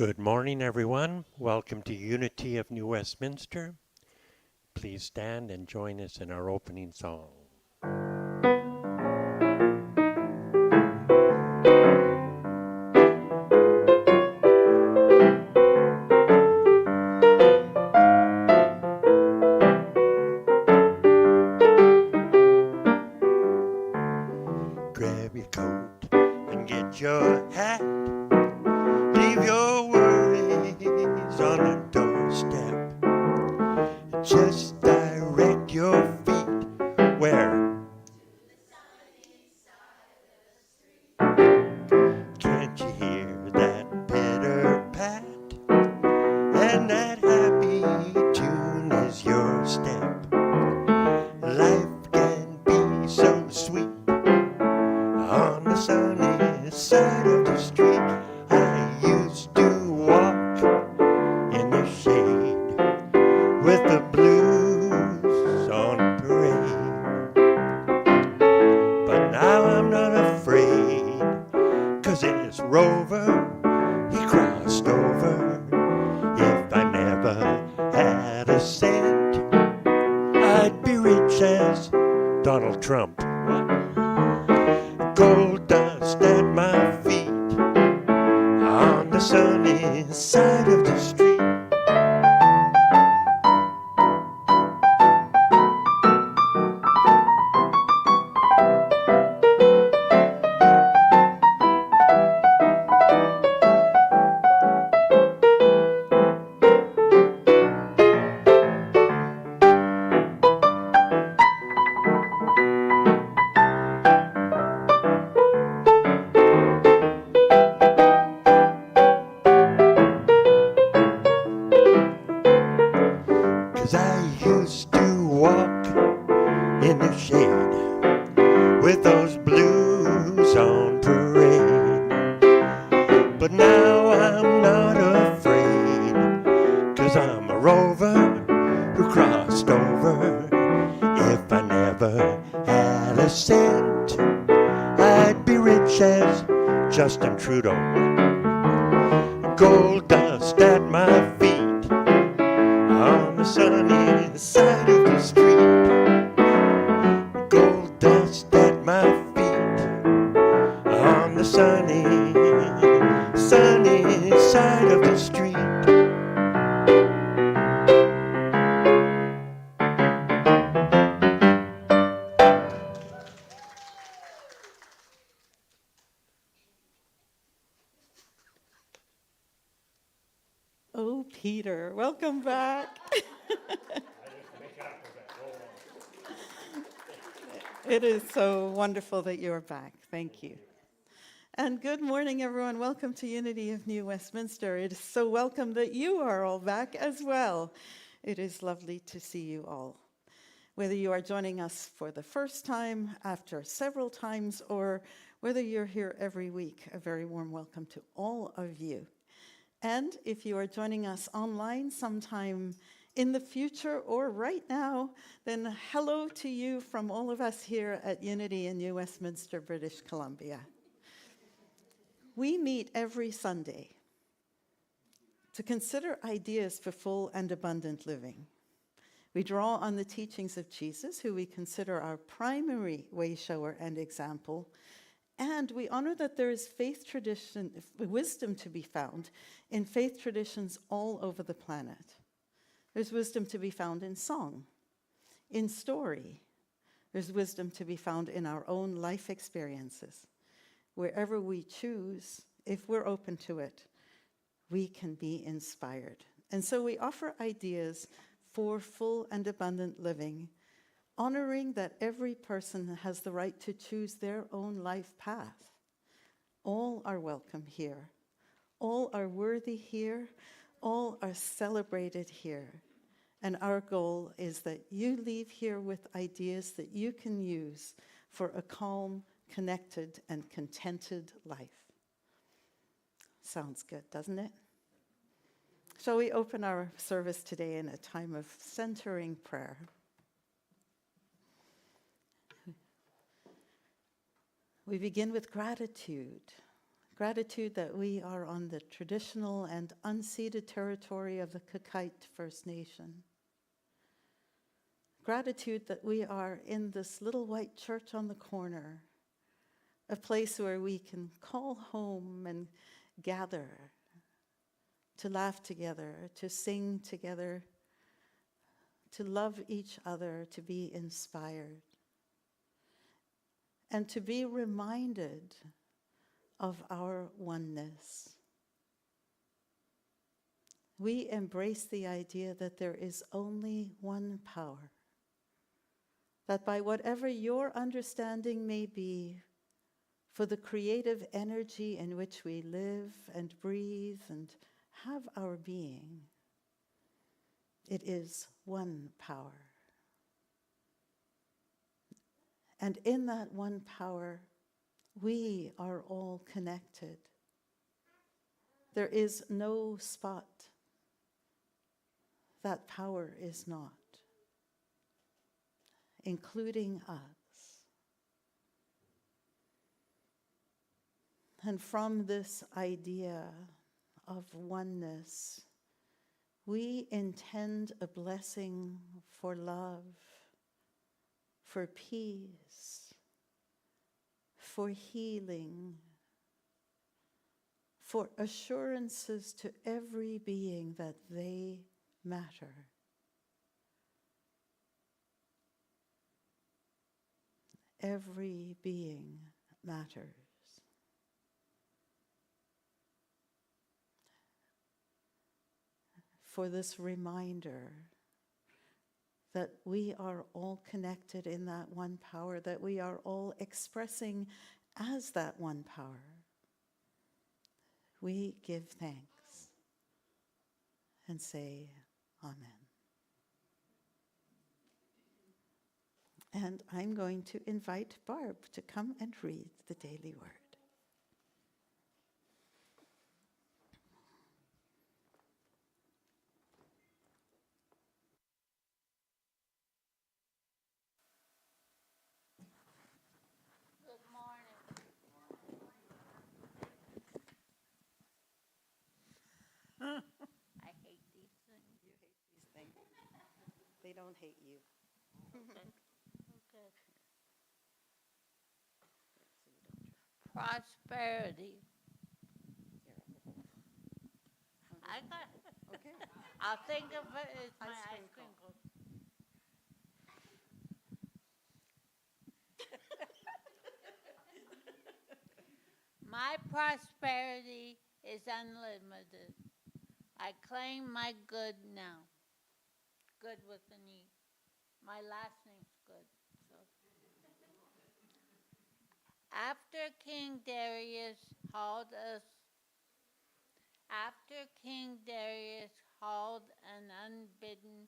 Good morning, everyone. Welcome to Unity of New Westminster. Please stand and join us in our opening song. Grab your coat and get your hat. Leave your worries on the doorstep. Just direct your feet where? Can't you hear that pitter pat? And that happy tune is your step. Life can be so sweet on the sunny side of the street. I used to walk in the shade with the blues on parade. But now I'm not afraid, 'cause it's Rover, he crossed over. If I never had a cent, I'd be rich as Donald Trump. Gold dust at my feet on the sunny side of the street. I used to walk in the shade with those blues on parade. But now I'm not afraid, 'cause I'm a rover who crossed over. If I never had a cent, I'd be rich as Justin Trudeau. Gold dust at my feet on the sunny side of the street. Gold dust at my feet on the sunny side of the street. Oh, Peter, welcome back. It is so wonderful that you're back. Thank you. And good morning, everyone. Welcome to Unity of New Westminster. It is so welcome that you are all back as well. It is lovely to see you all. Whether you are joining us for the first time, after several times, or whether you're here every week, a very warm welcome to all of you. And if you are joining us online sometime in the future or right now, then hello to you from all of us here at Unity in New Westminster, British Columbia. We meet every Sunday to consider ideas for full and abundant living. We draw on the teachings of Jesus, who we consider our primary way shower and example, and we honor that there is wisdom to be found in faith traditions all over the planet. There's wisdom to be found in song, in story. There's wisdom to be found in our own life experiences. Wherever we choose, if we're open to it, we can be inspired. And so we offer ideas for full and abundant living, honoring that every person has the right to choose their own life path. All are welcome here. All are worthy here. All are celebrated here. And our goal is that you leave here with ideas that you can use for a calm, connected, and contented life. Sounds good, doesn't it? Shall we open our service today in a time of centering prayer? We begin with gratitude Gratitude that we are on the traditional and unceded territory of the Kakite First Nation. Gratitude that we are in this little white church on the corner, a place where we can call home and gather, to laugh together, to sing together, to love each other, to be inspired, and to be reminded of our oneness. We embrace the idea that there is only one power, that by whatever your understanding may be, for the creative energy in which we live and breathe and have our being, it is one power. And in that one power, we are all connected. There is no spot that power is not, including us. And from this idea of oneness, we intend a blessing for love, for peace, for healing, for assurances to every being that they matter. Every being matters. For this reminder that we are all connected in that one power, that we are all expressing as that one power, we give thanks and say Amen. And I'm going to invite Barb to come and read the daily word. Good morning. I hate these things. You hate these things. They don't hate you. Okay. Prosperity. I got. Okay. I'll think of it as my Ice cream ice cream cone. cone. My prosperity is unlimited. I claim my good now. Good with an E. My last name's good. So. After King Darius hauled an unbidden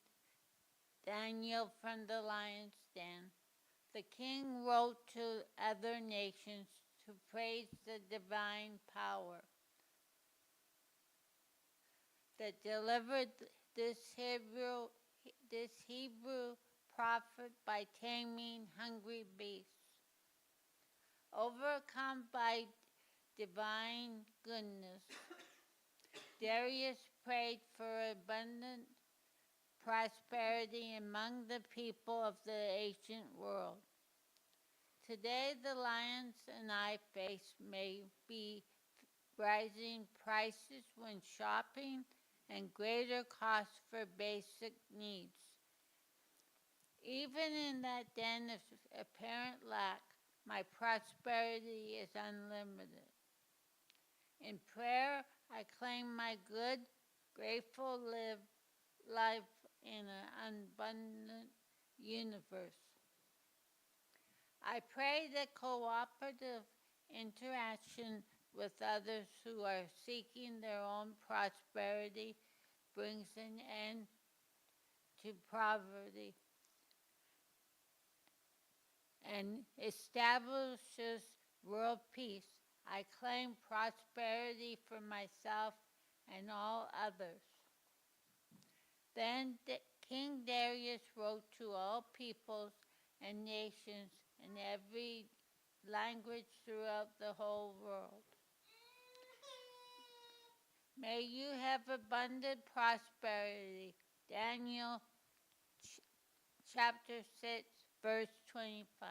Daniel from the lion's den, the king wrote to other nations to praise the divine power that delivered this Hebrew prophet by taming hungry beasts. Overcome by divine goodness, Darius prayed for abundant prosperity among the people of the ancient world. Today, the lions and I face may be rising prices when shopping and greater costs for basic needs. Even in that den of apparent lack, my prosperity is unlimited. In prayer, I claim my good, grateful life in an abundant universe. I pray that cooperative interaction with others who are seeking their own prosperity brings an end to poverty and establishes world peace. I claim prosperity for myself and all others. Then King Darius wrote to all peoples and nations in every language throughout the whole world. May you have abundant prosperity. Daniel chapter 6, verse 25.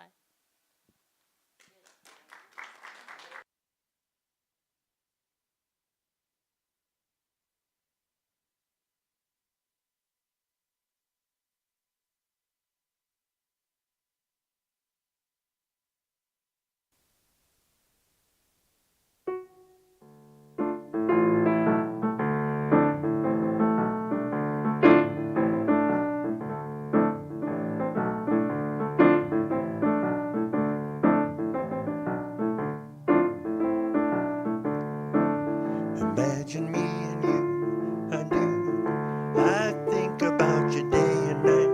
Imagine me and you, I do. I think about you day and night.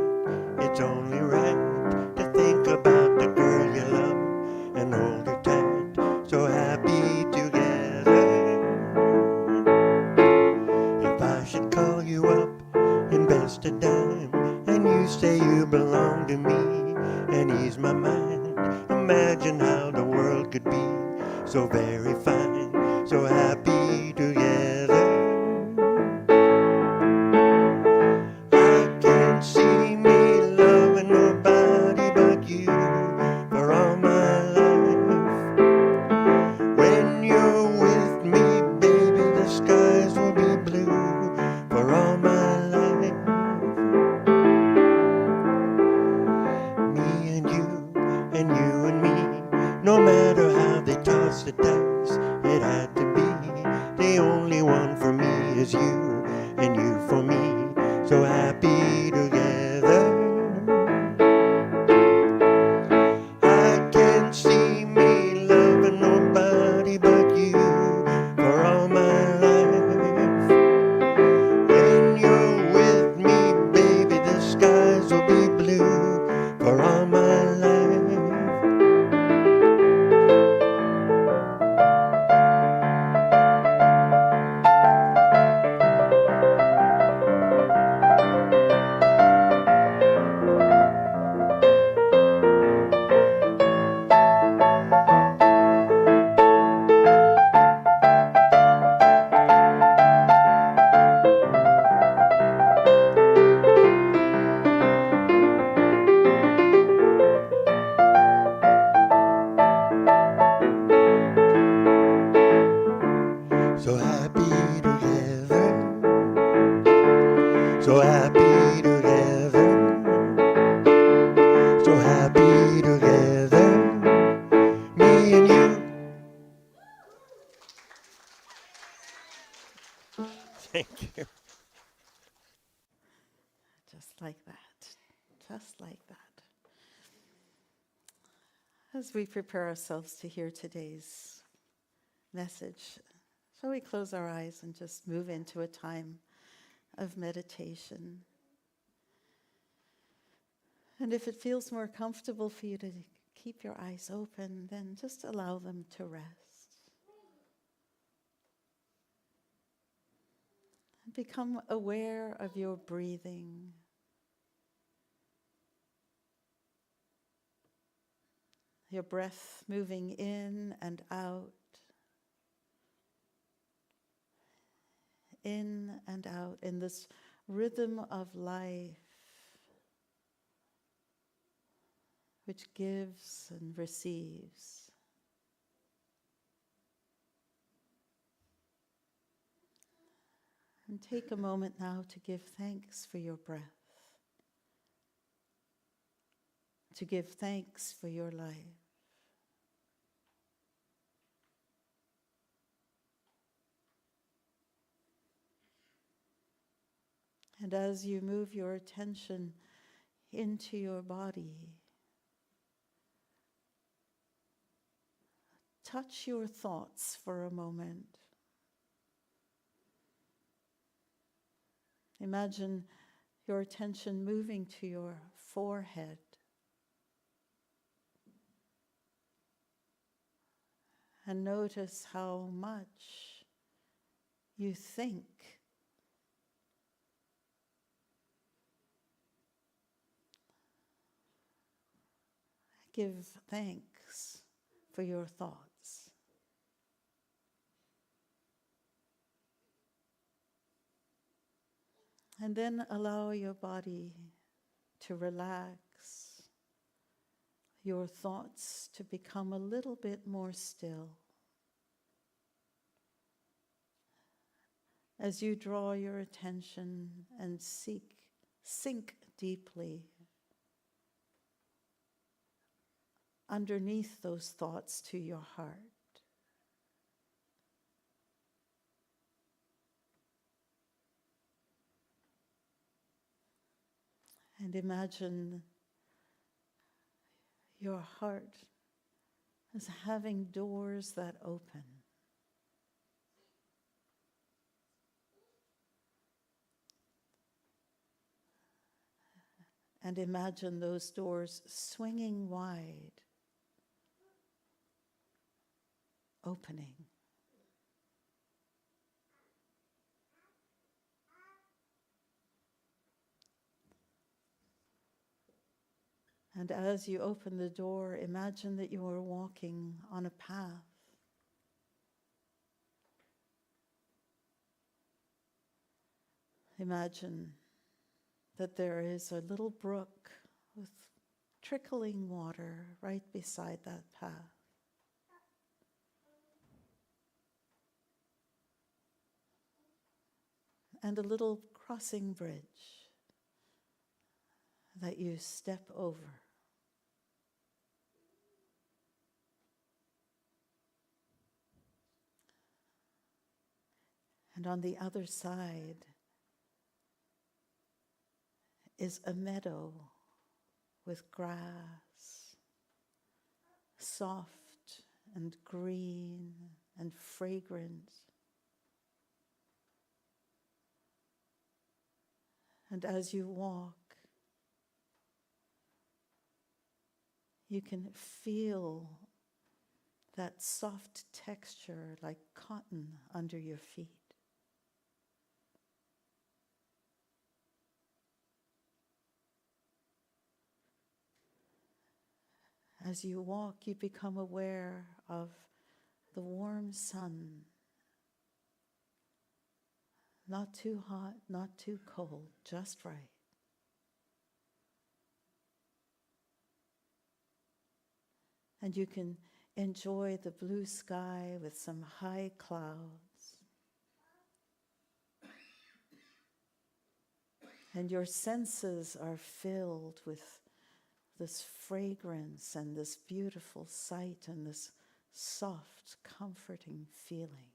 It's only right to think about the girl you love and hold her tight. So happy together. If I should call you up, invest a dime, and you say you belong to me, and ease my mind, imagine how the world could be so very fine, so happy together. I can't see me loving nobody but you for all my life. When you're with me, baby, the skies will be blue for all my life. Me and you and me, no matter how they toss the dice, it had to be. The only one for me is you, and you for me, so happy together. I can't see me loving nobody but you for all my life. When you're with me, baby, the skies will be blue for all my life. So happy together, so happy together, so happy together, me and you. Thank you. Just like that. Just like that. As we prepare ourselves to hear today's message, shall we close our eyes and just move into a time of meditation? And if it feels more comfortable for you to keep your eyes open, then just allow them to rest. Become aware of your breathing. Your breath moving in and out. In and out in this rhythm of life, which gives and receives. And take a moment now to give thanks for your breath, to give thanks for your life. And as you move your attention into your body, touch your thoughts for a moment. Imagine your attention moving to your forehead. And notice how much you think. Give thanks for your thoughts. And then allow your body to relax, your thoughts to become a little bit more still. As you draw your attention and sink deeply underneath those thoughts to your heart. And imagine your heart as having doors that open. And imagine those doors swinging wide, opening. And as you open the door, imagine that you are walking on a path. Imagine that there is a little brook with trickling water right beside that path. And a little crossing bridge that you step over. And on the other side is a meadow with grass, soft and green and fragrant. And as you walk, you can feel that soft texture like cotton under your feet. As you walk, you become aware of the warm sun. Not too hot, not too cold, just right. And you can enjoy the blue sky with some high clouds. And your senses are filled with this fragrance and this beautiful sight and this soft, comforting feeling.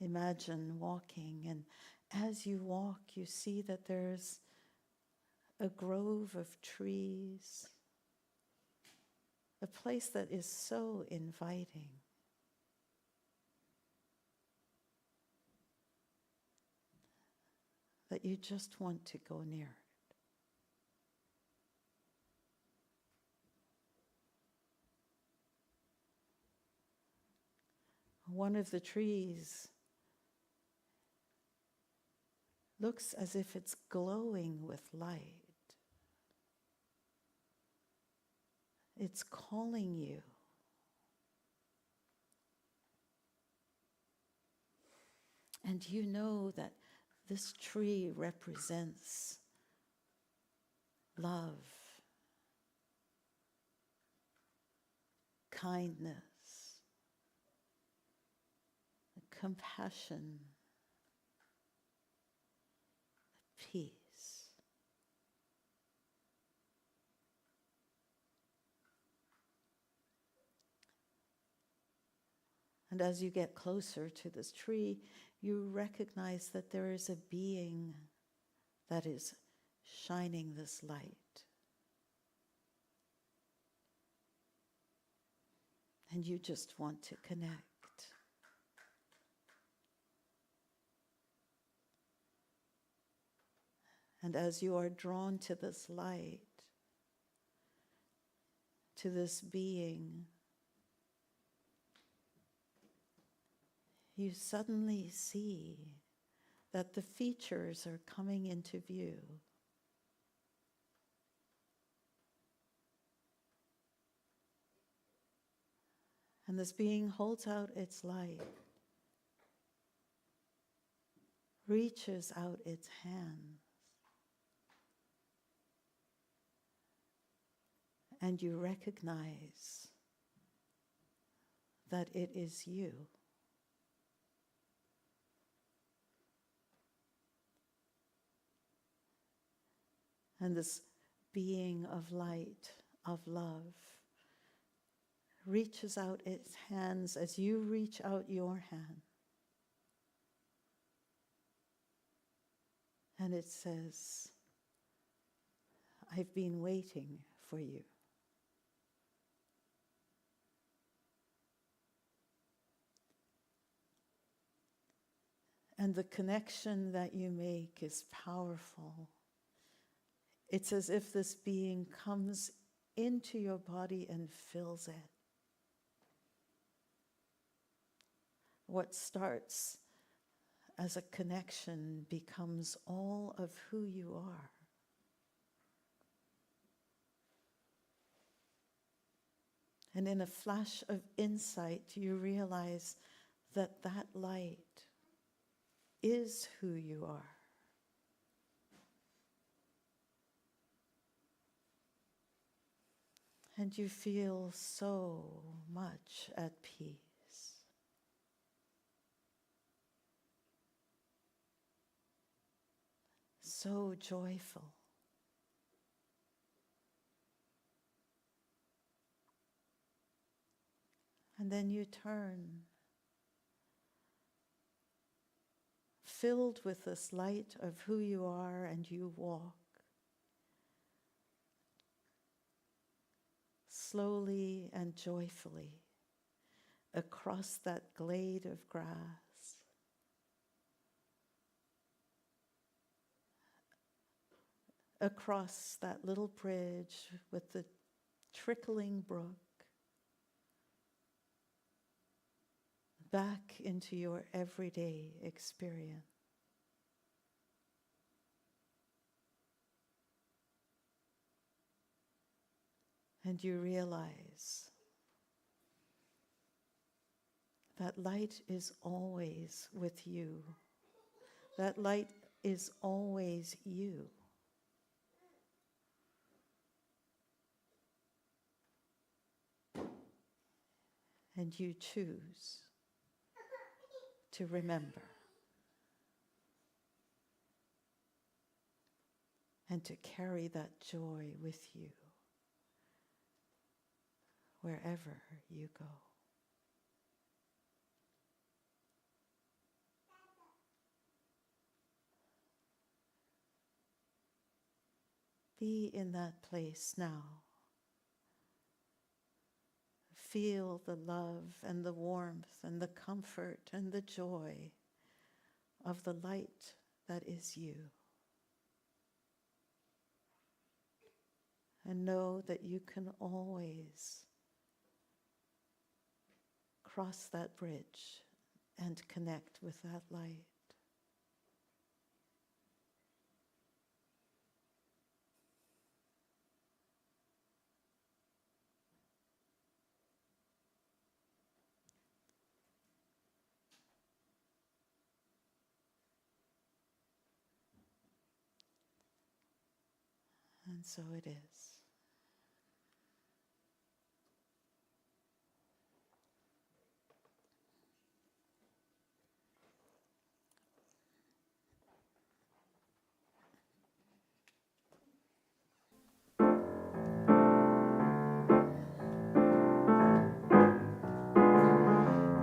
Imagine walking, and as you walk, you see that there's a grove of trees, a place that is so inviting. That you just want to go near it. One of the trees looks as if it's glowing with light. It's calling you. And you know that this tree represents love, kindness, compassion, peace. And as you get closer to this tree, you recognize that there is a being that is shining this light. And you just want to connect. And as you are drawn to this light, to this being, you suddenly see that the features are coming into view. And this being holds out its light, reaches out its hand, and you recognize that it is you. And this being of light, of love, reaches out its hands as you reach out your hand. And it says, I've been waiting for you. And the connection that you make is powerful. It's as if this being comes into your body and fills it. What starts as a connection becomes all of who you are. And in a flash of insight, you realize that that light is who you are. And you feel so much at peace. So joyful. And then you turn, filled with this light of who you are, and you walk slowly and joyfully across that glade of grass, across that little bridge with the trickling brook, back into your everyday experience. And you realize that light is always with you. That light is always you. And you choose to remember and to carry that joy with you wherever you go. Be in that place now. Feel the love and the warmth and the comfort and the joy of the light that is you. And know that you can always cross that bridge and connect with that light. And so it is.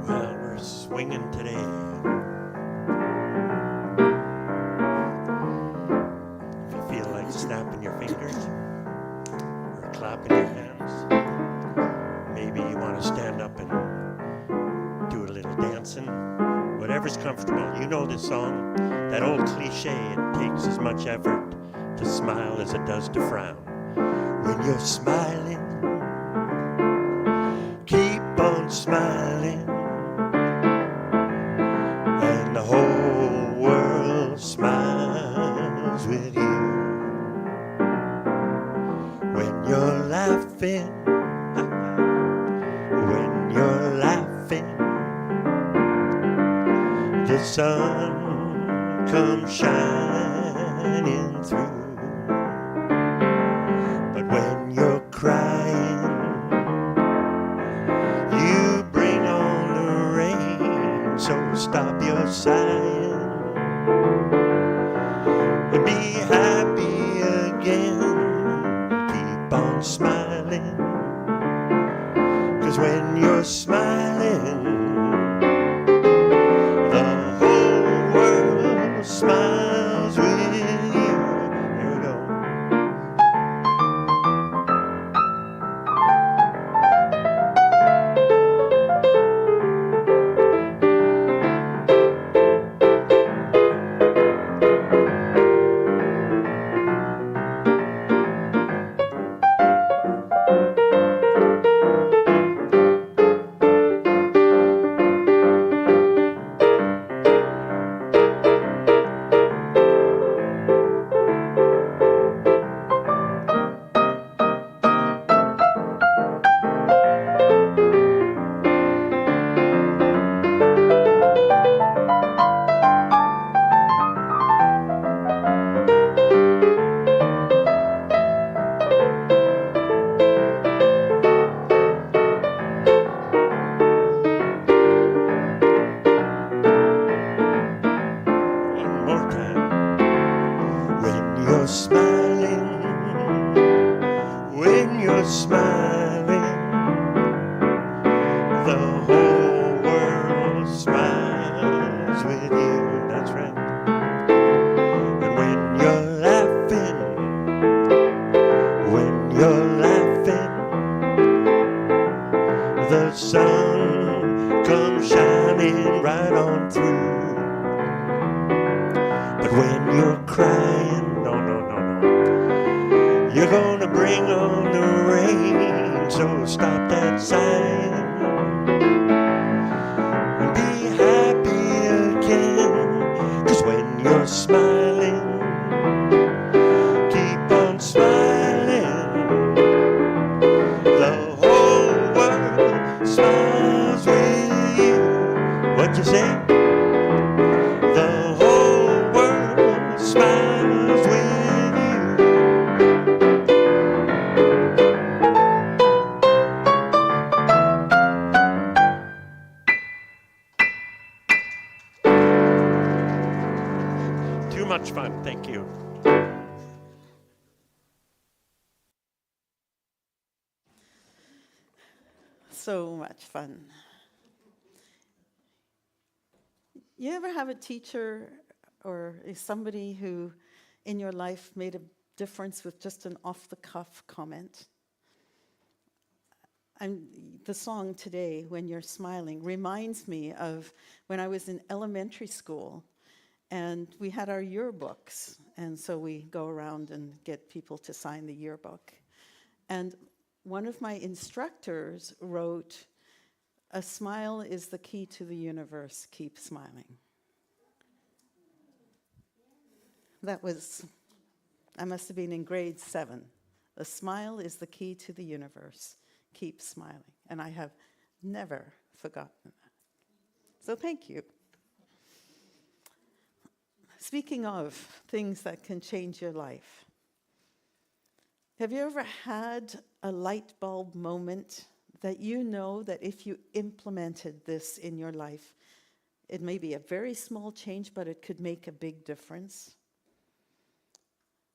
Well, we're swinging today. If you feel like snapping your fingers or clapping your hands, maybe you want to stand up and do a little dancing. Whatever's comfortable. You know this song, that old cliche, it takes as much effort to smile as it does to frown. When you're smiling, keep on smiling, and the whole world smiles with you. When you're laughing, when you're sun comes shining through. But when you're crying, you bring on the rain. So stop your sighing and be happy again. Keep on smiling, 'cause when you're smiling, the whole world smiles with you. Here we go. One more time. When you're smiling, when you're smiling, the whole world smiles with you. That's right. And when you're laughing, the sun comes shining right on through. But when you're crying, no, you're gonna bring on the rain. So stop that sighing and be happy again. 'Cause when you're smiling, keep on smiling, the whole world smiles with you. What you say? The whole world smiles with you. Too much fun, thank you. So much fun. You ever have a teacher or somebody who in your life made a difference with just an off-the-cuff comment? The song today, When You're Smiling, reminds me of when I was in elementary school and we had our yearbooks. And so we go around and get people to sign the yearbook. And one of my instructors wrote, "A smile is the key to the universe, keep smiling." I must have been in grade 7. "A smile is the key to the universe, keep smiling." And I have never forgotten that. So thank you. Speaking of things that can change your life, have you ever had a light bulb moment that you know that if you implemented this in your life, it may be a very small change, but it could make a big difference?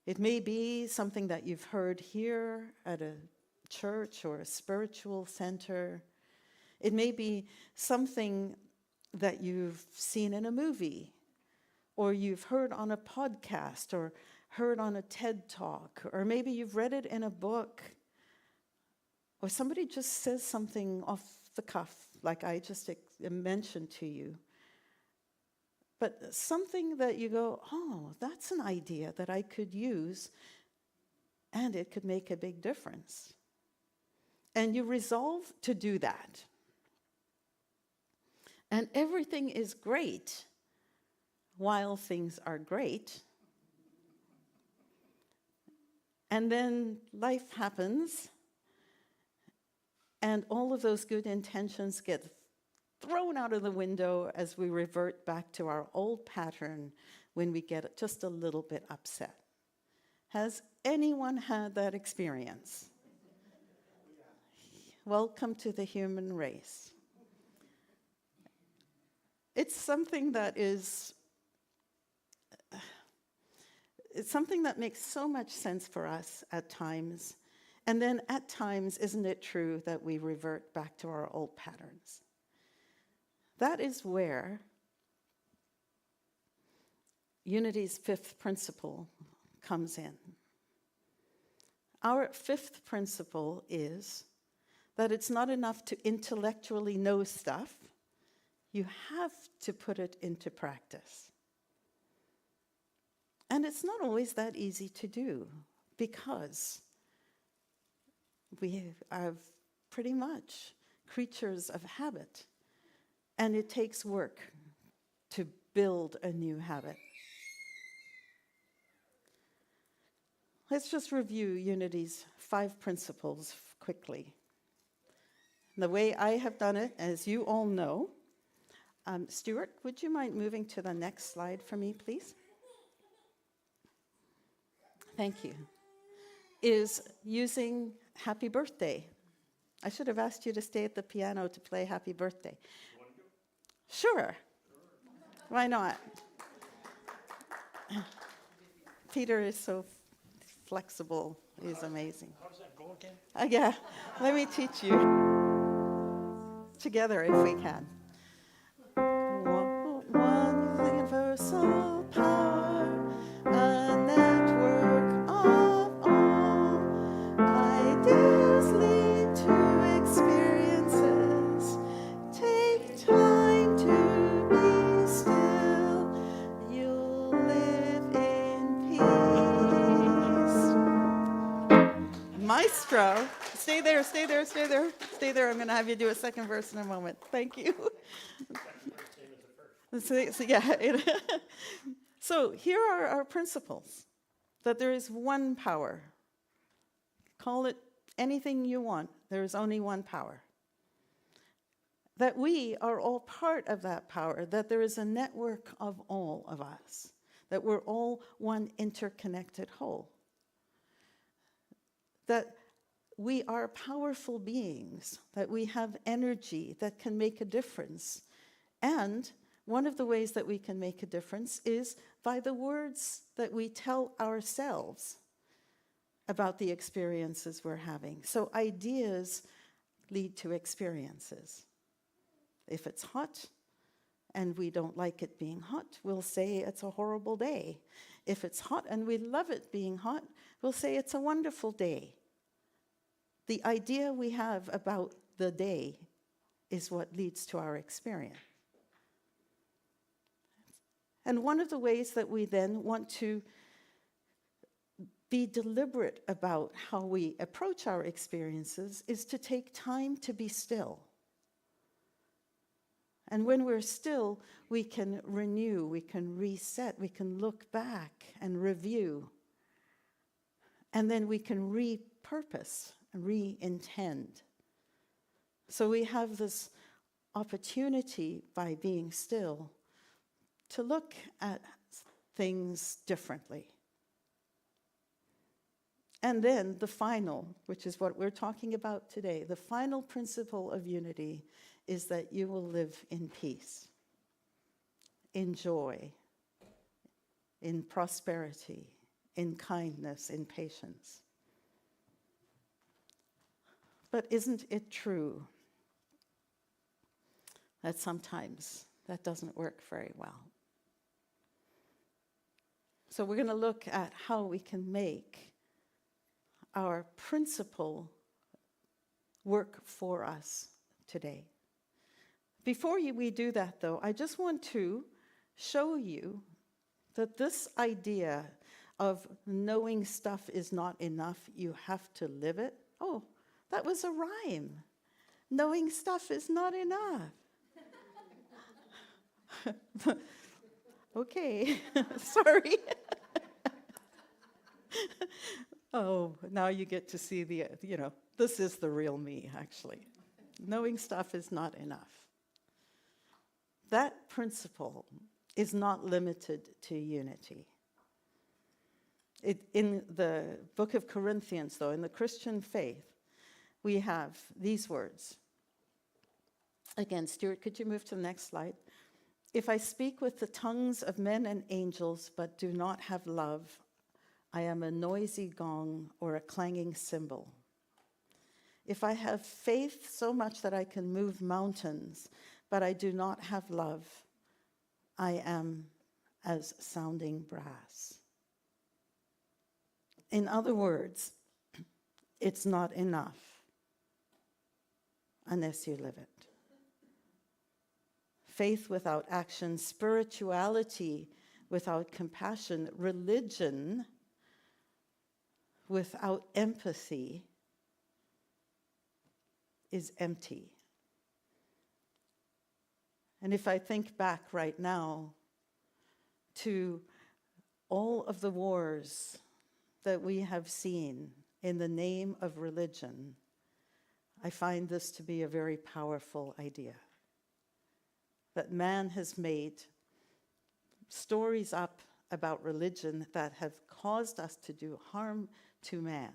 It may be something that you've heard here at a church or a spiritual center. It may be something that you've seen in a movie, or you've heard on a podcast, or heard on a TED Talk, or maybe you've read it in a book, or somebody just says something off the cuff, like I just mentioned to you. But something that you go, oh, that's an idea that I could use, and it could make a big difference. And you resolve to do that. And everything is great while things are great. And then life happens, and all of those good intentions get thrown out of the window as we revert back to our old pattern when we get just a little bit upset. Has anyone had that experience? Welcome to the human race. It's something that makes so much sense for us at times. And then at times, isn't it true that we revert back to our old patterns? That is where Unity's fifth principle comes in. Our fifth principle is that it's not enough to intellectually know stuff. You have to put it into practice. And it's not always that easy to do because we are pretty much creatures of habit. And it takes work to build a new habit. Let's just review Unity's 5 principles quickly. The way I have done it, as you all know, Stuart, would you mind moving to the next slide for me, please? Thank you. Is using happy birthday. I should have asked you to stay at the piano to play happy birthday. Sure. Why not? Peter is so flexible. He's amazing. How does that go again? Yeah, let me teach you. Together, if we can. One universal power, a network of all ideas lead to experiences. Take time to be still. You'll live in peace. Maestro. Stay there, stay there, stay there, stay there. I'm going to have you do a second verse in a moment. Thank you. So here are our principles. That there is one power. Call it anything you want. There is only one power. That we are all part of that power. That there is a network of all of us. That we're all one interconnected whole. That we are powerful beings, that we have energy that can make a difference. And one of the ways that we can make a difference is by the words that we tell ourselves about the experiences we're having. So ideas lead to experiences. If it's hot and we don't like it being hot, we'll say it's a horrible day. If it's hot and we love it being hot, we'll say it's a wonderful day. The idea we have about the day is what leads to our experience. And one of the ways that we then want to be deliberate about how we approach our experiences is to take time to be still. And when we're still, we can renew, we can reset, we can look back and review. And then we can repurpose, re-intend. So we have this opportunity by being still to look at things differently. And then the final, which is what we're talking about today, the final principle of unity is that you will live in peace, in joy, in prosperity, in kindness, in patience. But isn't it true that sometimes that doesn't work very well? So we're going to look at how we can make our principle work for us today. Before we do that, though, I just want to show you that this idea of knowing stuff is not enough, you have to live it. Oh, that was a rhyme. Knowing stuff is not enough. Okay, sorry. Oh, now you get to see this is the real me, actually. Knowing stuff is not enough. that principle is not limited to unity. In the book of Corinthians, though, in the Christian faith, we have these words. Again, Stuart, could you move to the next slide? If I speak with the tongues of men and angels, but do not have love, I am a noisy gong or a clanging cymbal. If I have faith so much that I can move mountains, but I do not have love, I am as sounding brass. In other words, it's not enough unless you live it. Faith without action, spirituality without compassion, religion without empathy is empty. And if I think back right now to all of the wars that we have seen in the name of religion, I find this to be a very powerful idea. That man has made stories up about religion that have caused us to do harm to man,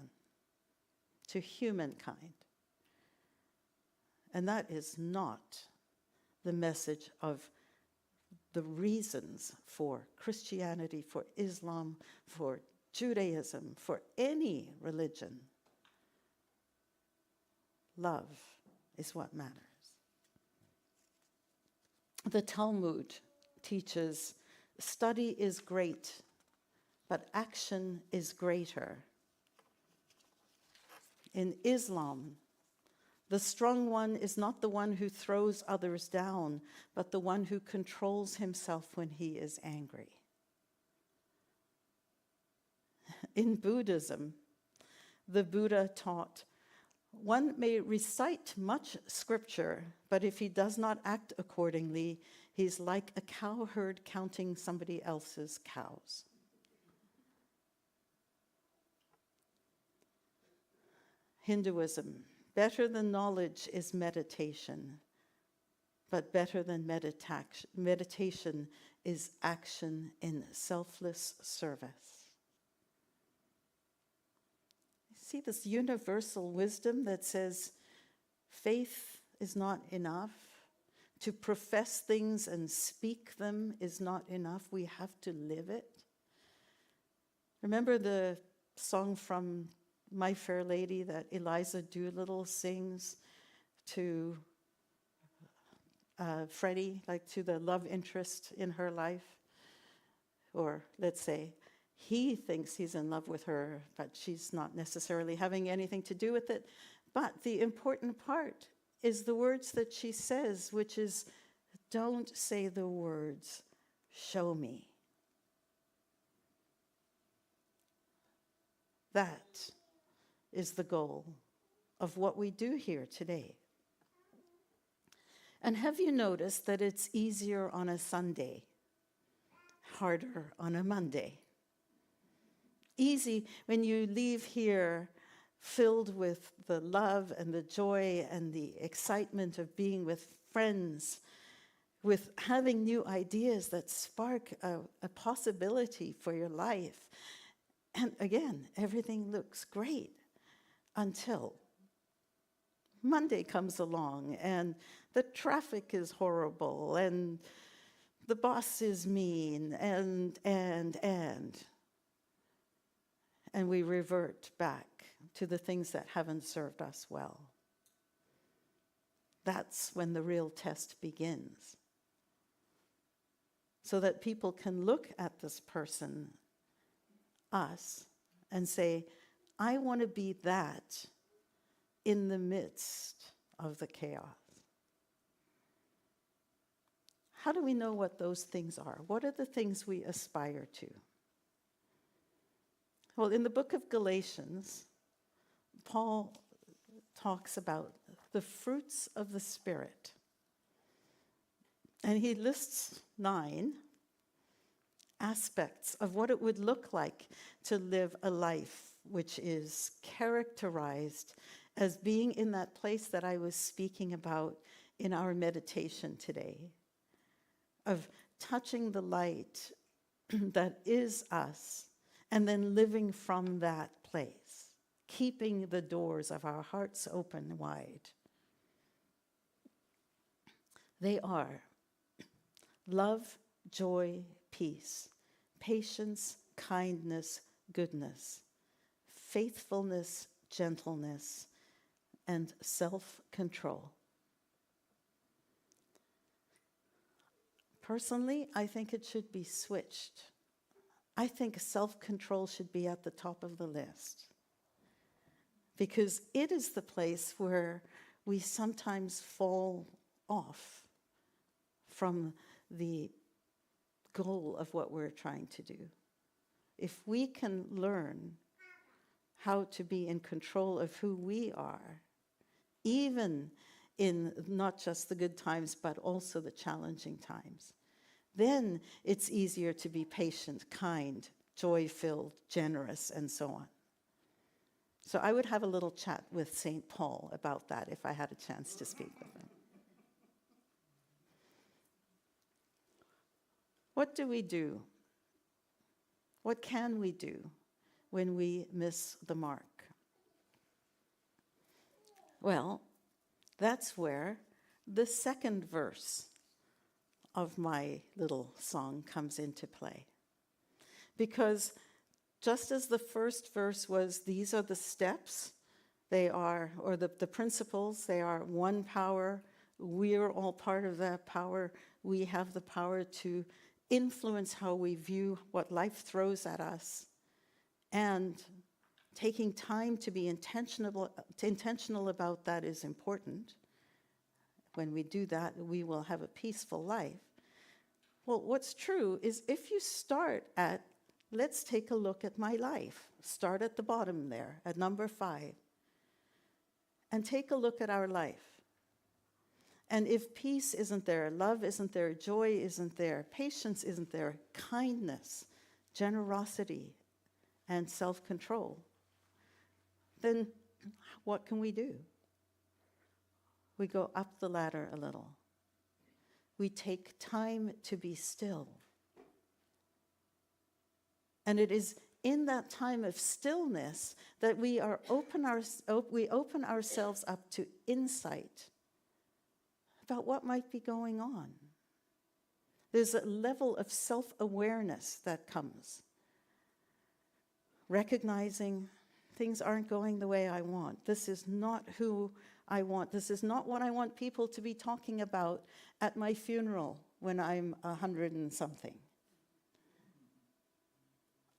to humankind. And that is not the message of the reasons for Christianity, for Islam, for Judaism, for any religion. Love is what matters. The Talmud teaches study is great, but action is greater. In Islam, the strong one is not the one who throws others down, but the one who controls himself when he is angry. In Buddhism, the Buddha taught, one may recite much scripture, but if he does not act accordingly, he's like a cowherd counting somebody else's cows. Hinduism, better than knowledge is meditation, but better than meditation is action in selfless service. See this universal wisdom that says faith is not enough. To profess things and speak them is not enough. We have to live it. Remember the song from My Fair Lady that Eliza Doolittle sings to Freddie, like to the love interest in her life? Or let's say, he thinks he's in love with her, but she's not necessarily having anything to do with it. But the important part is the words that she says, which is, don't say the words, show me. That is the goal of what we do here today. And have you noticed that it's easier on a Sunday, harder on a Monday? Easy when you leave here filled with the love and the joy and the excitement of being with friends, with having new ideas that spark a possibility for your life. And again, everything looks great until Monday comes along and the traffic is horrible and the boss is mean and we revert back to the things that haven't served us well. That's when the real test begins. So that people can look at this person, us, and say, I want to be that in the midst of the chaos. How do we know what those things are? What are the things we aspire to? Well, in the book of Galatians, Paul talks about the fruits of the Spirit. And he lists 9 aspects of what it would look like to live a life which is characterized as being in that place that I was speaking about in our meditation today. of touching the light that is us, and then living from that place, keeping the doors of our hearts open wide. They are love, joy, peace, patience, kindness, goodness, faithfulness, gentleness, and self-control. Personally, I think it should be switched. I think self-control should be at the top of the list, because it is the place where we sometimes fall off from the goal of what we're trying to do. If we can learn how to be in control of who we are, even in not just the good times, but also the challenging times, then it's easier to be patient, kind, joy-filled, generous, and so on. So I would have a little chat with St. Paul about that if I had a chance to speak with him. What do we do? What can we do when we miss the mark? Well, that's where the second verse of my little song comes into play. Because just as the first verse was, these are the steps, they are, or the principles, they are one power, we're all part of that power, we have the power to influence how we view what life throws at us, and taking time to be intentional about that is important. When we do that, we will have a peaceful life. Well, what's true is if you start at, let's take a look at my life, start at the bottom there, at number 5, and take a look at our life. And if peace isn't there, love isn't there, joy isn't there, patience isn't there, kindness, generosity, and self-control, then what can we do? We go up the ladder a little. We take time to be still. And it is in that time of stillness that we open ourselves up to insight about what might be going on. There's a level of self-awareness that comes. Recognizing things aren't going the way I want. This is not who I want. This is not what I want people to be talking about at my funeral when I'm 100 and something.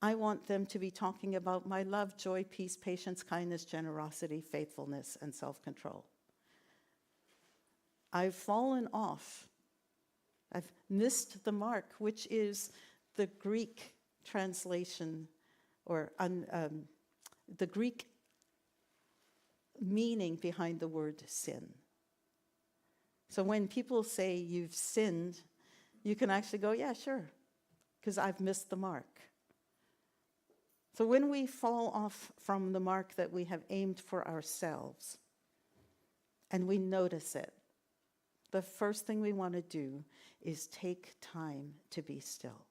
I want them to be talking about my love, joy, peace, patience, kindness, generosity, faithfulness, and self-control. I've fallen off. I've missed the mark, which is the Greek translation, or the Greek meaning behind the word sin. So when people say you've sinned, you can actually go, yeah, sure, because I've missed the mark. So when we fall off from the mark that we have aimed for ourselves, and we notice it, the first thing we want to do is take time to be still.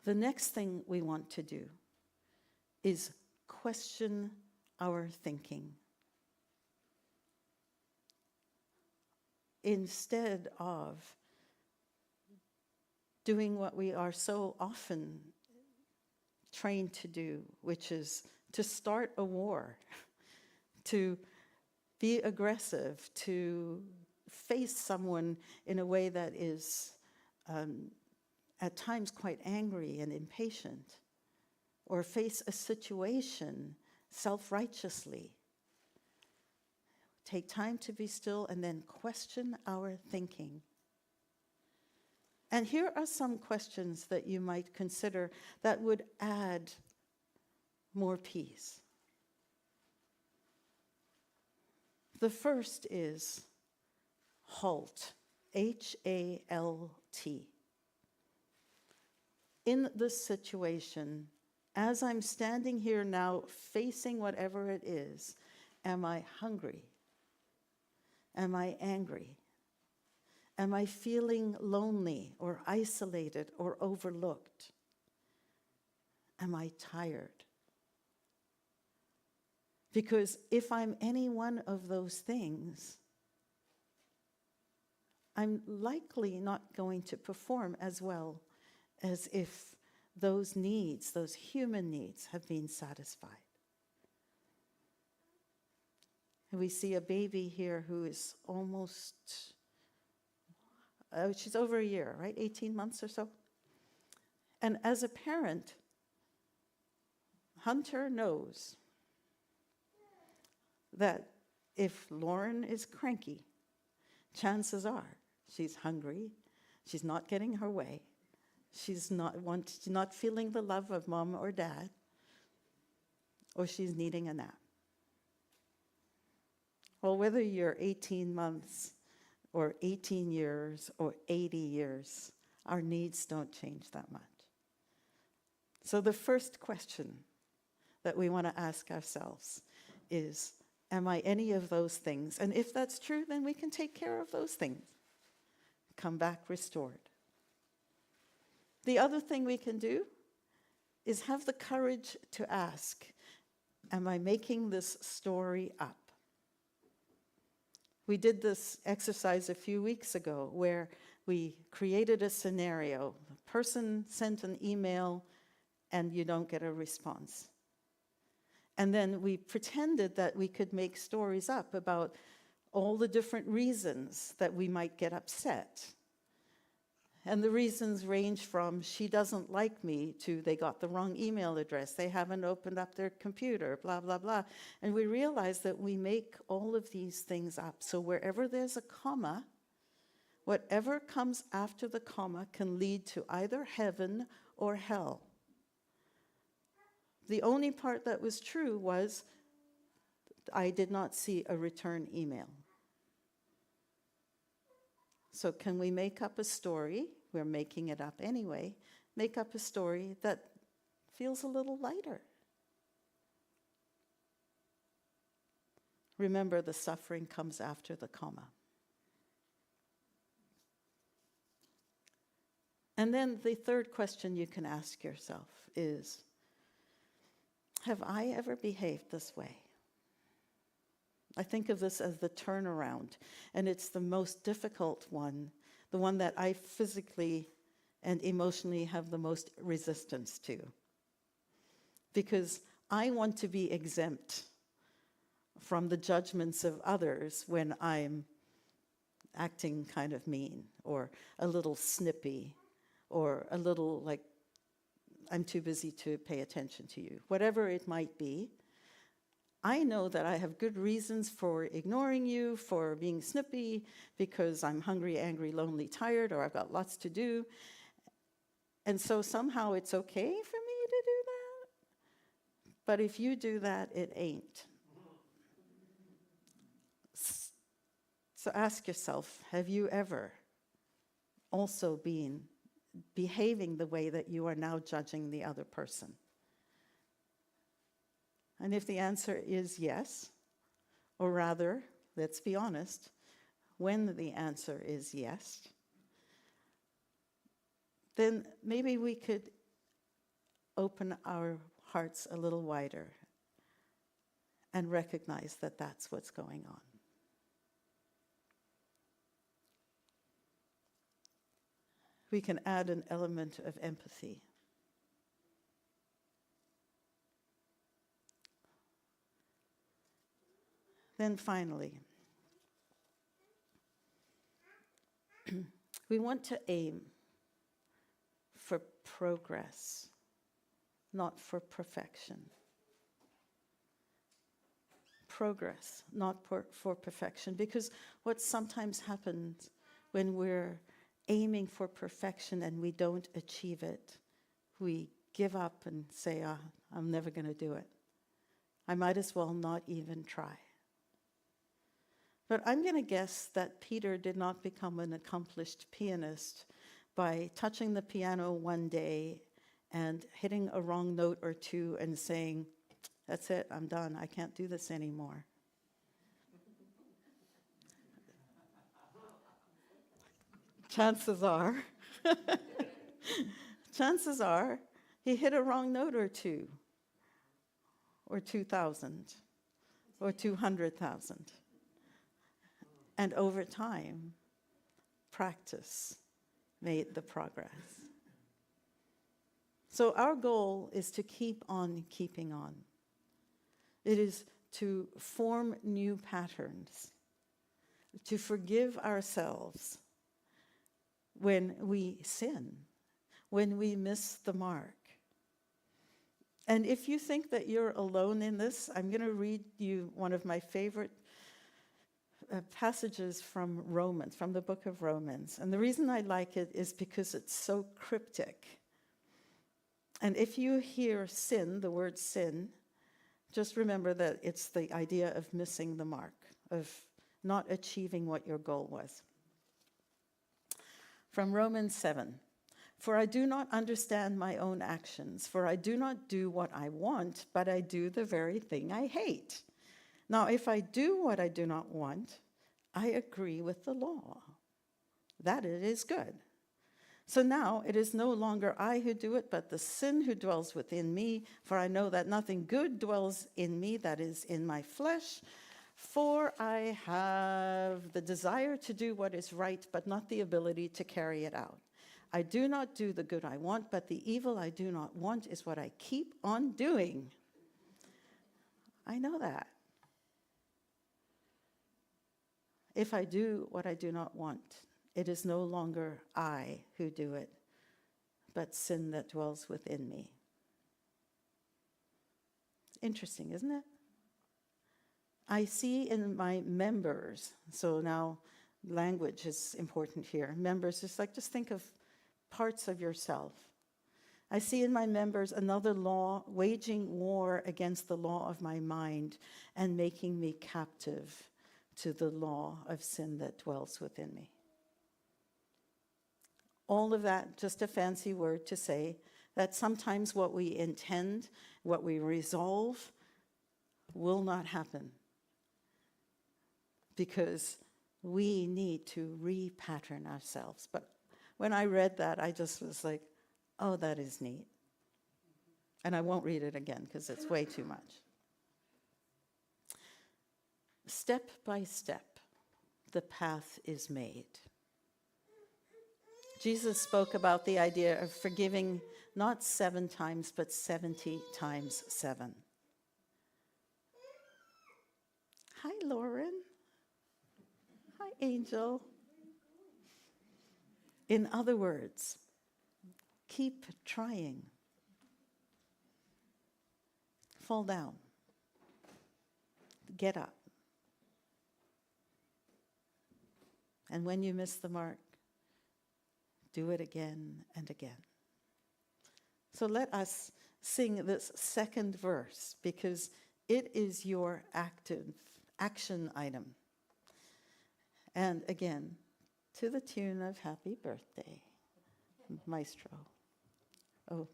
The next thing we want to do is question our thinking. Instead of doing what we are so often trained to do, which is to start a war, to be aggressive, to face someone in a way that is at times quite angry and impatient, or face a situation self-righteously. Take time to be still and then question our thinking. And here are some questions that you might consider that would add more peace. The first is halt, H-A-L-T. In this situation, as I'm standing here now facing whatever it is, am I hungry? Am I angry? Am I feeling lonely or isolated or overlooked? Am I tired? Because if I'm any one of those things, I'm likely not going to perform as well as if those needs, those human needs, have been satisfied. And we see a baby here who is almost, she's over a year, right? 18 months or so. And as a parent, Hunter knows that if Lauren is cranky, chances are she's hungry, she's not getting her way, she's not feeling the love of mom or dad, or she's needing a nap. Well, whether you're 18 months or 18 years or 80 years, our needs don't change that much. So the first question that we want to ask ourselves is, am I any of those things? And if that's true, then we can take care of those things. Come back restored. The other thing we can do is have the courage to ask, am I making this story up? We did this exercise a few weeks ago where we created a scenario. The person sent an email and you don't get a response. And then we pretended that we could make stories up about all the different reasons that we might get upset. And the reasons range from she doesn't like me to they got the wrong email address, they haven't opened up their computer, blah, blah, blah. And we realized that we make all of these things up. So wherever there's a comma, whatever comes after the comma can lead to either heaven or hell. The only part that was true was I did not see a return email. So can we make up a story? We're making it up anyway. Make up a story that feels a little lighter. Remember, the suffering comes after the comma. And then the third question you can ask yourself is, have I ever behaved this way? I think of this as the turnaround, and it's the most difficult one, the one that I physically and emotionally have the most resistance to. Because I want to be exempt from the judgments of others when I'm acting kind of mean, or a little snippy, or a little like, I'm too busy to pay attention to you. Whatever it might be, I know that I have good reasons for ignoring you, for being snippy, because I'm hungry, angry, lonely, tired, or I've got lots to do. And so somehow it's okay for me to do that. But if you do that, it ain't. So ask yourself, have you ever also been behaving the way that you are now judging the other person? And if the answer is yes, or rather, let's be honest, when the answer is yes, then maybe we could open our hearts a little wider and recognize that that's what's going on. We can add an element of empathy. Then finally, we want to aim for progress, not for perfection. Progress, not for perfection, because what sometimes happens when we're aiming for perfection and we don't achieve it, we give up and say, I'm never going to do it. I might as well not even try. But I'm going to guess that Peter did not become an accomplished pianist by touching the piano one day and hitting a wrong note or two and saying, that's it, I'm done, I can't do this anymore. chances are, chances are, he hit a wrong note or two, or 2,000, or 200,000. And over time, practice made the progress. So our goal is to keep on keeping on. It is to form new patterns, to forgive ourselves when we sin, when we miss the mark. And if you think that you're alone in this, I'm going to read you one of my favorite passages from Romans, from the book of Romans. And the reason I like it is because it's so cryptic. And if you hear sin, the word sin, just remember that it's the idea of missing the mark, of not achieving what your goal was. From Romans 7, "For I do not understand my own actions, for I do not do what I want, but I do the very thing I hate. Now, if I do what I do not want, I agree with the law, that it is good. So now it is no longer I who do it, but the sin who dwells within me. For I know that nothing good dwells in me, that is, in my flesh. For I have the desire to do what is right, but not the ability to carry it out. I do not do the good I want, but the evil I do not want is what I keep on doing." I know that. If I do what I do not want, it is no longer I who do it, but sin that dwells within me. Interesting, isn't it? I see in my members, so now language is important here. Members, just think of parts of yourself. I see in my members another law waging war against the law of my mind and making me captive to the law of sin that dwells within me. All of that, just a fancy word to say that sometimes what we intend, what we resolve, will not happen. Because we need to repattern ourselves. But when I read that, I just was like, oh, that is neat. And I won't read it again because it's way too much. Step by step, the path is made. Jesus spoke about the idea of forgiving not 7 times, but 70 times 7. Hi, Lauren. Hi, Angel. In other words, keep trying. Fall down. Get up. And when you miss the mark, do it again and again. So let us sing this second verse because it is your action item. And again, to the tune of Happy Birthday, Maestro. Oh.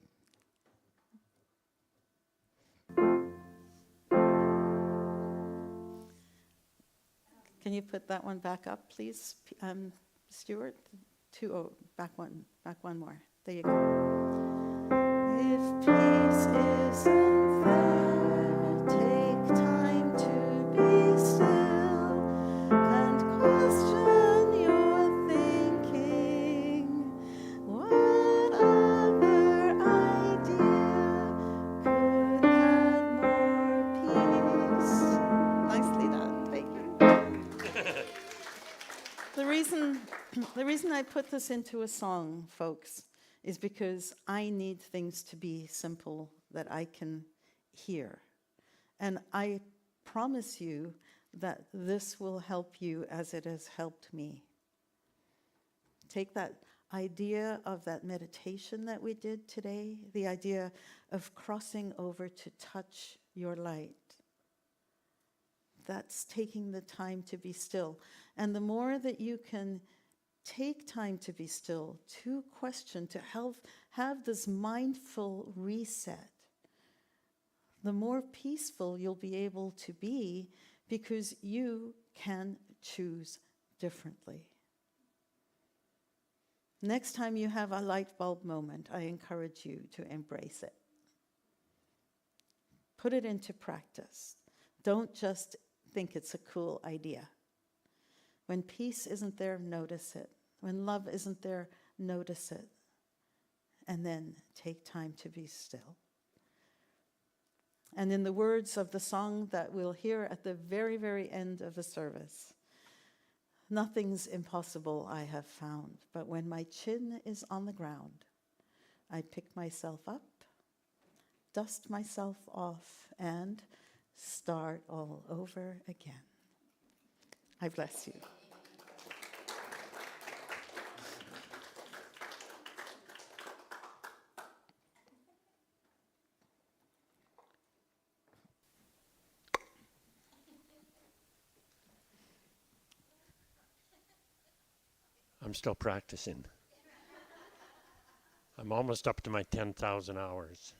Can you put that one back up, please, Stuart? Back one more. There you go. If peace is unfair, take time to be still and question your thinking. What other idea could add more peace? Nicely done. Thank you. The reason I put this into a song, folks, is because I need things to be simple that I can hear. And I promise you that this will help you as it has helped me. Take that idea of that meditation that we did today, the idea of crossing over to touch your light. That's taking the time to be still. And the more that you can take time to be still, to question, to have this mindful reset, the more peaceful you'll be able to be because you can choose differently. Next time you have a light bulb moment, I encourage you to embrace it. Put it into practice. Don't just think it's a cool idea. When peace isn't there, notice it. When love isn't there, notice it. And then take time to be still. And in the words of the song that we'll hear at the very, very end of the service, nothing's impossible I have found, but when my chin is on the ground, I pick myself up, dust myself off, and start all over again. I bless you. I'm still practicing. I'm almost up to my 10,000 hours.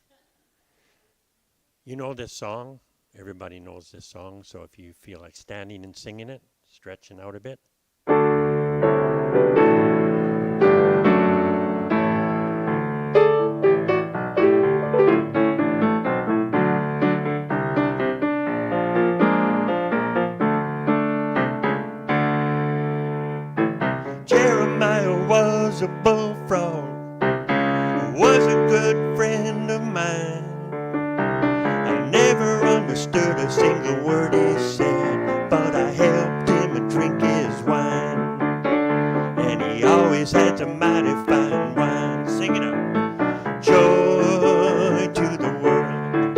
You know this song? Everybody knows this song, so if you feel like standing and singing it, stretching out a bit. Jeremiah was a bullfrog, was a good friend of mine. I never understood a single word he said, but I helped him drink his wine. And he always had some mighty fine wine. Sing it up. Joy to the world,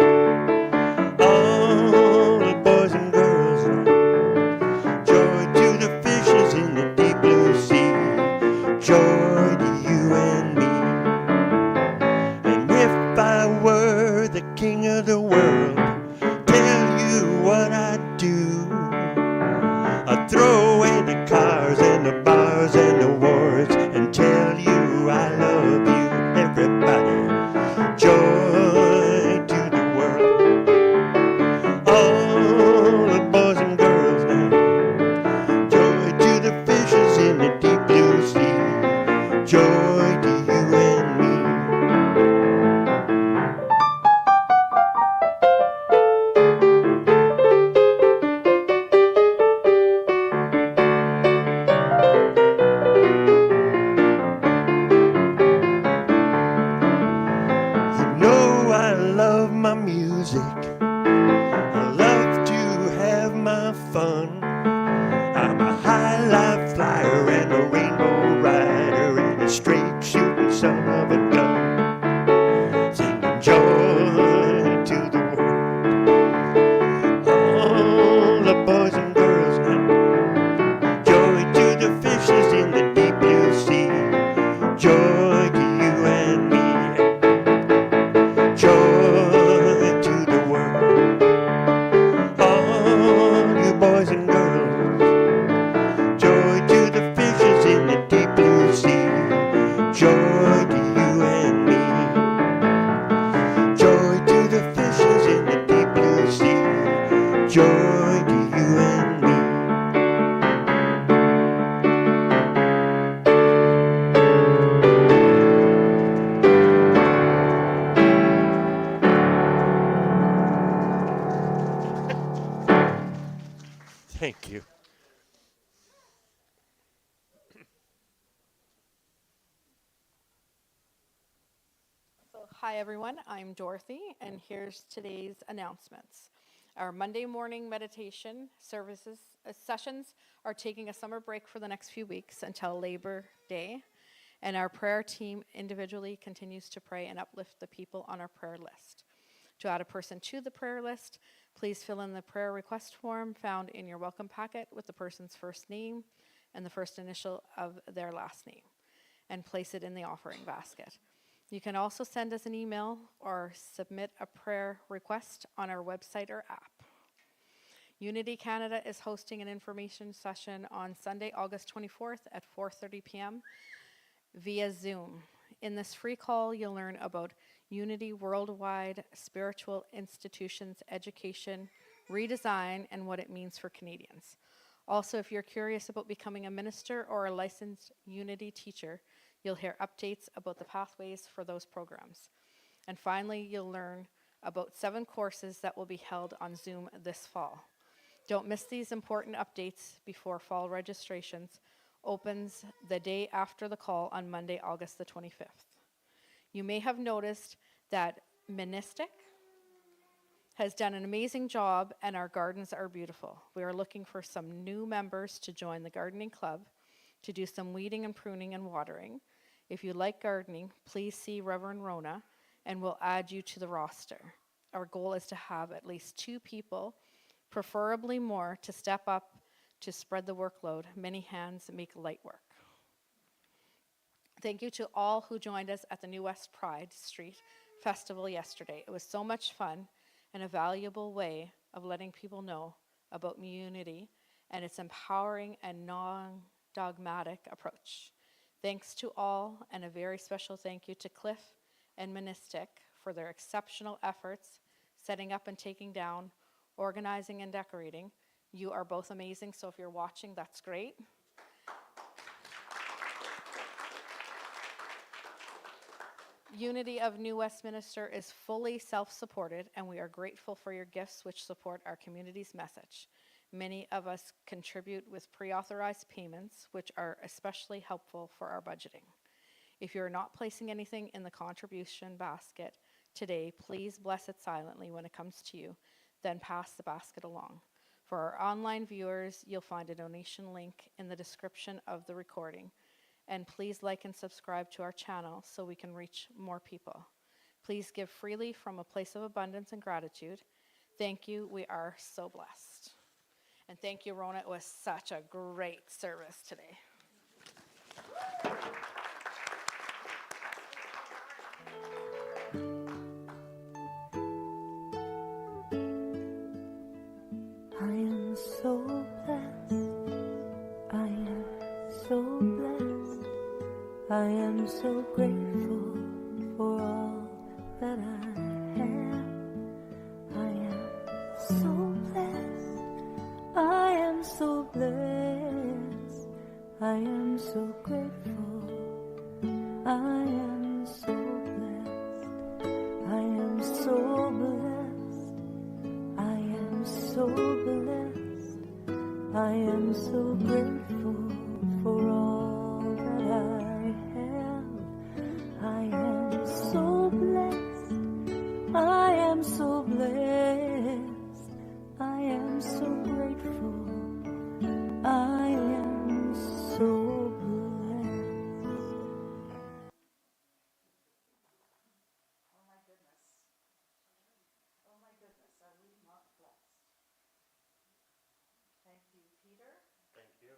all the boys and girls. Joy to the fishes in the deep blue sea. Joy to you and me. And if I were the king of the world, tell you what I'd do. I'd throw away the cars and the bars and the wars and tell you I love you, everybody. Joy to the world, all the boys and girls now. Joy to the fishes in the deep blue sea. Joy to you and me. You know I love my music. I love to have my fun. I'm a high life flyer and a rainbow rider and a straight shooting son of a gun. Singing joy to the world, all the boys and girls now. Joy to the fishes in the deep blue sea. Joy to you and me. Joy to the world, all you boys and girls. Joy to the fishes in the deep blue sea. Joy to you and me. Joy to the fishes in the deep blue sea. Joy to you and me. Thank you. So, hi everyone, I'm Dorothy, and here's today's announcements. Our Monday morning meditation sessions are taking a summer break for the next few weeks until Labor Day, and our prayer team individually continues to pray and uplift the people on our prayer list. To add a person to the prayer list, please fill in the prayer request form found in your welcome packet with the person's first name and the first initial of their last name, and place it in the offering basket. You can also send us an email or submit a prayer request on our website or app. Unity Canada is hosting an information session on Sunday, August 24th at 4:30 p.m. via Zoom. In this free call, you'll learn about Unity Worldwide Spiritual Institutions Education Redesign and what it means for Canadians. Also, if you're curious about becoming a minister or a licensed Unity teacher, You'll hear updates about the pathways for those programs. And finally, you'll learn about 7 courses that will be held on Zoom this fall. Don't miss these important updates before fall registrations opens the day after the call on Monday, August the 25th. You may have noticed that Monistic has done an amazing job and our gardens are beautiful. We are looking for some new members to join the gardening club to do some weeding and pruning and watering. If you like gardening, please see Reverend Rhona and we'll add you to the roster. Our goal is to have at least 2 people, preferably more, to step up to spread the workload. Many hands make light work. Thank you to all who joined us at the New West Pride Street Festival yesterday. It was so much fun and a valuable way of letting people know about Unity and its empowering and non-dogmatic approach. Thanks to all, and a very special thank you to Cliff and Monistic for their exceptional efforts setting up and taking down, organizing and decorating. You are both amazing, so if you're watching, that's great. Unity of New Westminster is fully self-supported, and we are grateful for your gifts which support our community's message. Many of us contribute with pre-authorized payments, which are especially helpful for our budgeting. If you're not placing anything in the contribution basket today, please bless it silently when it comes to you, then pass the basket along. For our online viewers, you'll find a donation link in the description of the recording. And please like and subscribe to our channel so we can reach more people. Please give freely from a place of abundance and gratitude. Thank you. We are so blessed. And thank you, Rhona. It was such a great service today. I am so blessed. I am so blessed. I am so grateful for all that I have. I am so blessed. I am so blessed. I am so grateful. I am so blessed. I am so blessed. I am so blessed. I am so grateful for all that I have. I am so blessed. I am so blessed. I am so grateful. I am so blessed. Oh my goodness. Oh my goodness, are we not blessed? Thank you, Peter. Thank you.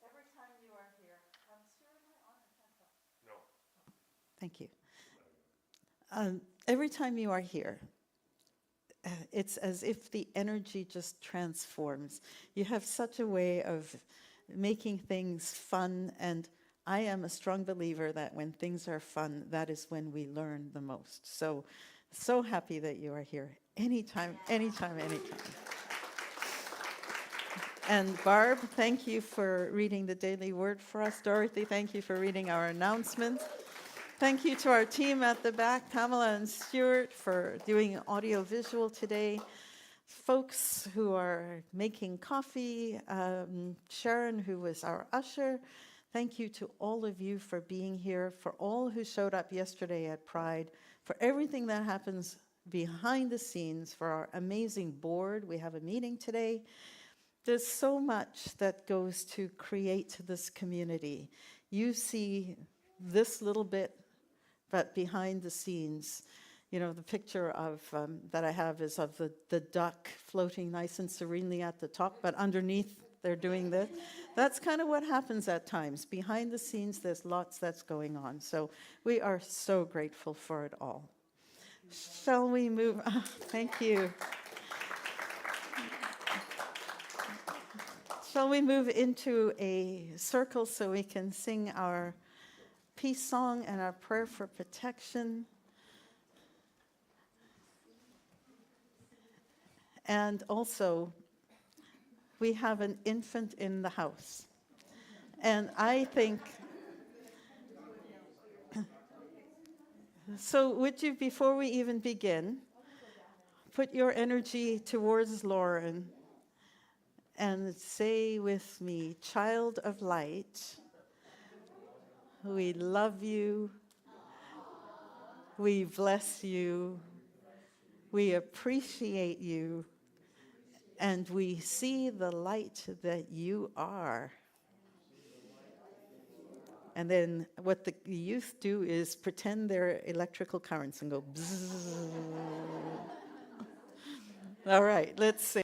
Every time you are here, Stuart, am I on or can't talk? No. Thank you. Every time you are here, it's as if the energy just transforms. You have such a way of making things fun, and I am a strong believer that when things are fun, that is when we learn the most. So happy that you are here. Anytime, anytime, anytime. And Barb, thank you for reading the daily word for us. Dorothy, thank you for reading our announcements. Thank you to our team at the back, Pamela and Stuart, for doing audio-visual today. Folks who are making coffee, Sharon, who was our usher. Thank you to all of you for being here, for all who showed up yesterday at Pride, for everything that happens behind the scenes, for our amazing board. We have a meeting today. There's so much that goes to create this community. You see this little bit, but behind the scenes, you know, the picture of that I have is of the duck floating nice and serenely at the top, but underneath they're doing this. That's kind of what happens at times. Behind the scenes, there's lots that's going on. So we are so grateful for it all. Shall we move? Oh, thank you. Shall we move into a circle so we can sing our peace song and our prayer for protection? And also, we have an infant in the house. And I think, so would you, before we even begin, put your energy towards Lauren and say with me, child of light, we love you, we bless you, we appreciate you, and we see the light that you are. And then what the youth do is pretend they're electrical currents and go bzzz. All right, let's sing.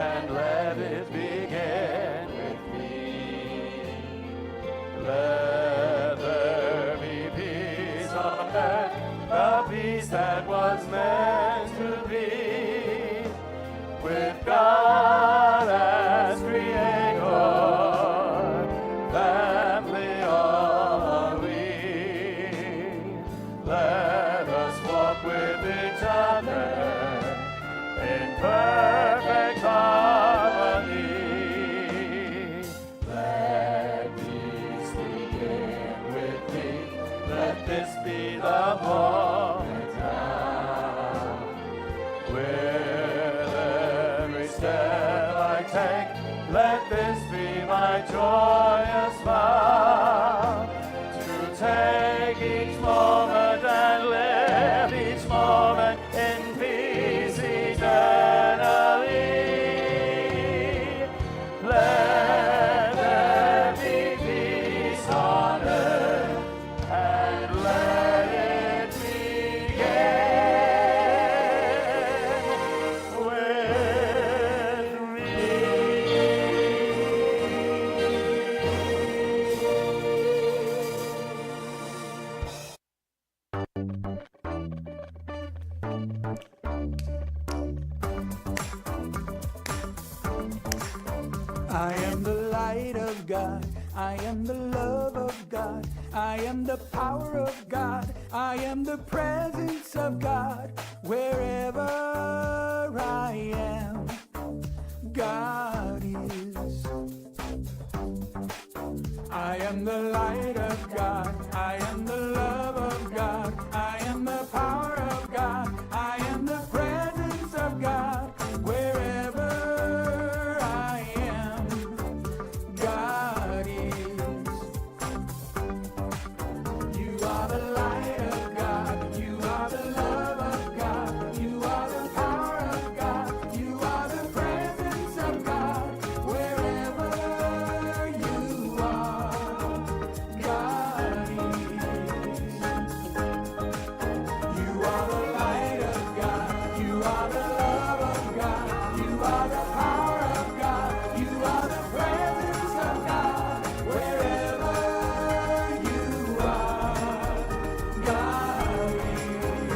And let it begin with me. Let there be peace on earth, the peace that was meant to be, with God as Creator, family all we. Let us walk with each other in perfect harmony. Let peace begin with me. Let this be the moment now. With every step I take, let this be my joyous vow. To take each moment and live each moment in peace eternally. Let there be peace on earth, and let it begin with me. I am the light of God, I am the love of God, I am the power of God, I am the presence of God. Wherever I am, God is. I am the light of God, I am the love of God, I am the power of God, I am the presence of God. Wherever I am, God is. You are the light of God, you are the love of God, you are the power of God, you are the presence of God. Wherever you are, God is. You are the light of God, you are the love of God, you are the power of God, you are the presence of God. Wherever you are, God is.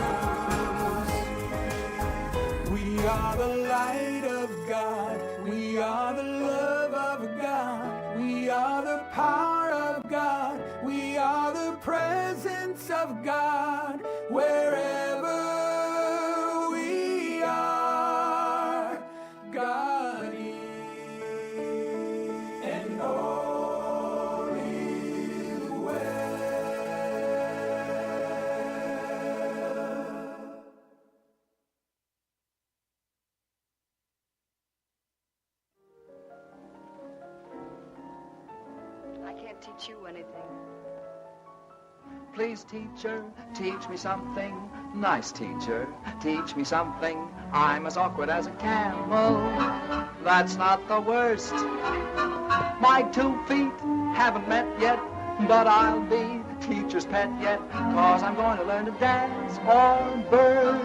We are the light of God, we are the love of God, we are the power of God, we are the presence of God. Wherever we are, God is, and all is well. I can't teach you anything. Please, teacher, teach me something. Nice teacher, teach me something. I'm as awkward as a camel. That's not the worst. My 2 feet haven't met yet, but I'll be teacher's pet yet, 'cause I'm going to learn to dance or burst.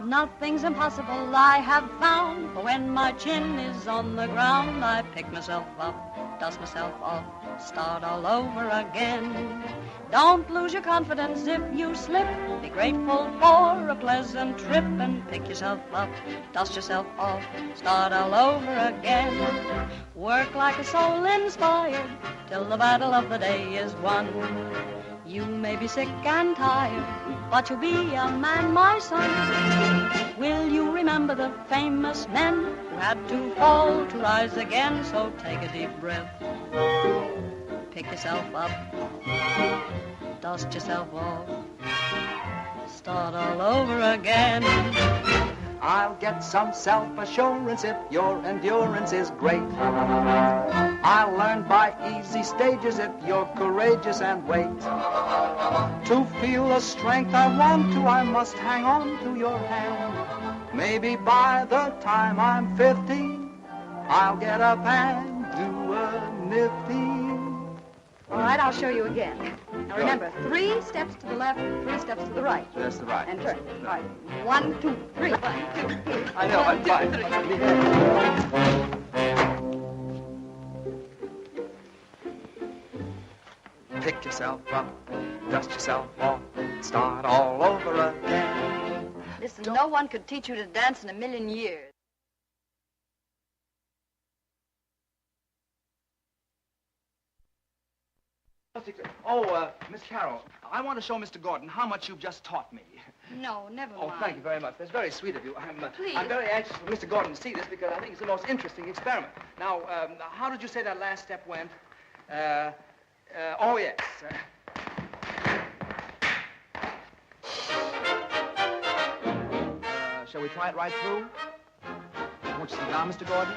Nothing's impossible, I have found. For when my chin is on the ground, I pick myself up, dust myself off, start all over again. Don't lose your confidence if you slip. Be grateful for a pleasant trip and pick yourself up, dust yourself off, start all over again. Work like a soul inspired till the battle of the day is won. You may be sick and tired, but you'll be a man, my son. Will you remember the famous men who had to fall to rise again? So take a deep breath, pick yourself up, dust yourself off, start all over again. I'll get some self-assurance if your endurance is great. I'll learn by easy stages if you're courageous and wait. To feel the strength I want to, I must hang on to your hand. Maybe by the time I'm 15, I'll get up and do a nifty. All right, I'll show you again. Now remember, 3 steps to the left, 3 steps to the right. That's the right. And turn. All right. 1, 2, 3. 1, 2, 3. I know, I'm fine. Pick yourself up, dust yourself off, start all over again. Listen, no one could teach you to dance in a million years. Oh, Miss Carroll, I want to show Mr. Gordon how much you've just taught me. No, never mind. Oh, thank you very much. That's very sweet of you. Please. I'm very anxious for Mr. Gordon to see this because I think it's the most interesting experiment. Now, how did you say that last step went? Oh, yes. Shall we try it right through? Won't you sit down, Mr. Gordon?